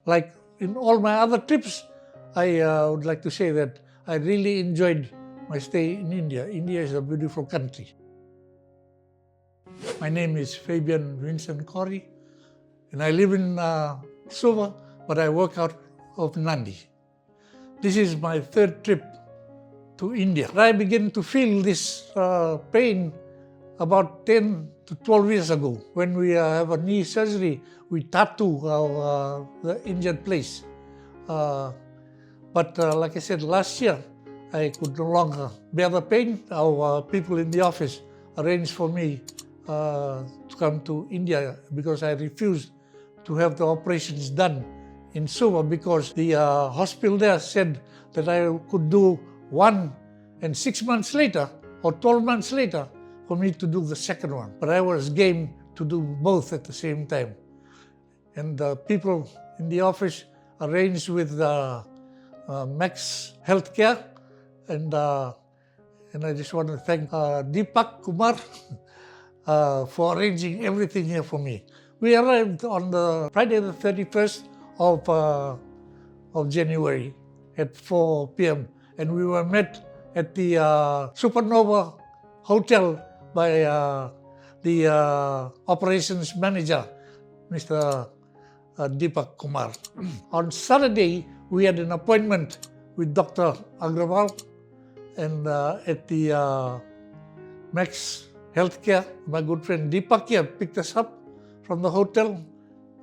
Like in all my other trips, I would like to say that I really enjoyed my stay in India. India is a beautiful country. My name is Fabian Vincent Corrie, and I live in Suva, but I work out of Nandi. This is my third trip to India. I began to feel this pain about 10 to 12 years ago. When we have a knee surgery, we tattoo the injured place. But like I said, last year, I could no longer bear the pain. Our people in the office arranged for me to come to India because I refused to have the operations done in Suva because the hospital there said that I could do one, and 6 months later or 12 months later for me to do the second one. But I was game to do both at the same time. And the people in the office arranged with Max Healthcare, and I just want to thank Deepak Kumar for arranging everything here for me. We arrived on the Friday the 31st of January at 4 p.m. and we were met at the Supernova Hotel by the operations manager, Mr. Deepak Kumar. On Saturday, we had an appointment with Dr. Agrawal, and at the Max Healthcare, my good friend Deepak here picked us up from the hotel,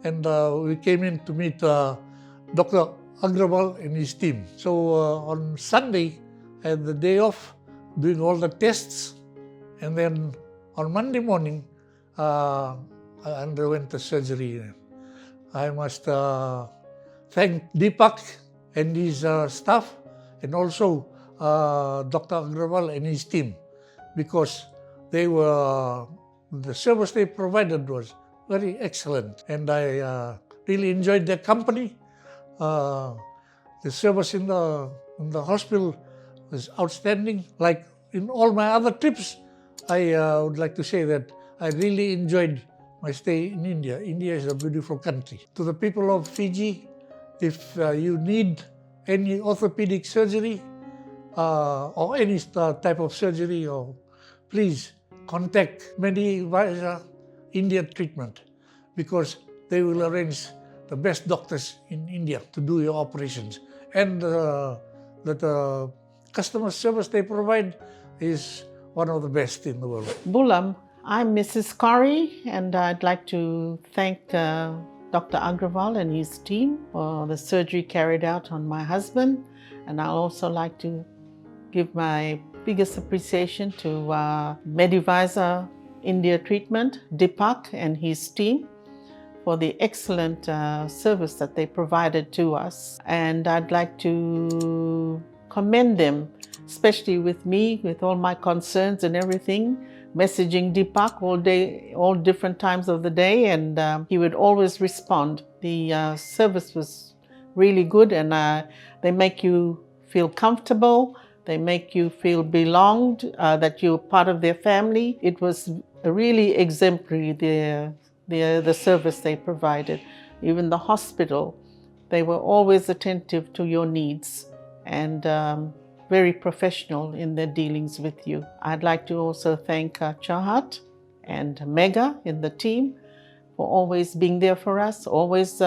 and we came in to meet Dr. Agrawal and his team. So on Sunday, I had the day off doing all the tests, and then on Monday morning, I underwent the surgery. I must thank Deepak and his staff, and also Dr. Agrawal and his team, because the service they provided was very excellent, and I really enjoyed their company. The service in the hospital was outstanding. Like in all my other trips, I would like to say that I really enjoyed my stay in India. India is a beautiful country. To the people of Fiji, if you need any orthopedic surgery or any type of surgery, please contact Medivisor India Treatment, because they will arrange the best doctors in India to do your operations. And the customer service they provide is one of the best in the world. Bulam, I'm Mrs. Corrie, and I'd like to thank Dr. Agrawal and his team for the surgery carried out on my husband. And I'd also like to give my biggest appreciation to Medivisor India Treatment, Deepak and his team, for the excellent service that they provided to us. And I'd like to commend them, especially with me, with all my concerns and everything, messaging Deepak all day, all different times of the day, and he would always respond. The service was really good, and they make you feel comfortable. They make you feel belonged, that you're part of their family. It was really exemplary, the service they provided. Even the hospital, they were always attentive to your needs and very professional in their dealings with you. I'd like to also thank Chahat and Mega in the team for always being there for us, always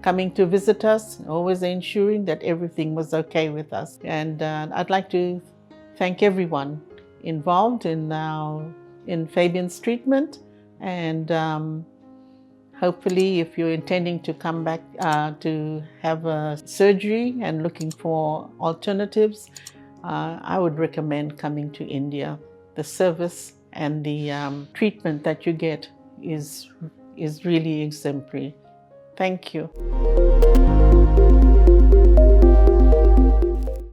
coming to visit us, always ensuring that everything was okay with us. And I'd like to thank everyone involved in Fabian's treatment, and hopefully if you're intending to come back to have a surgery and looking for alternatives, I would recommend coming to India. The service and the treatment that you get is really exemplary. Thank you.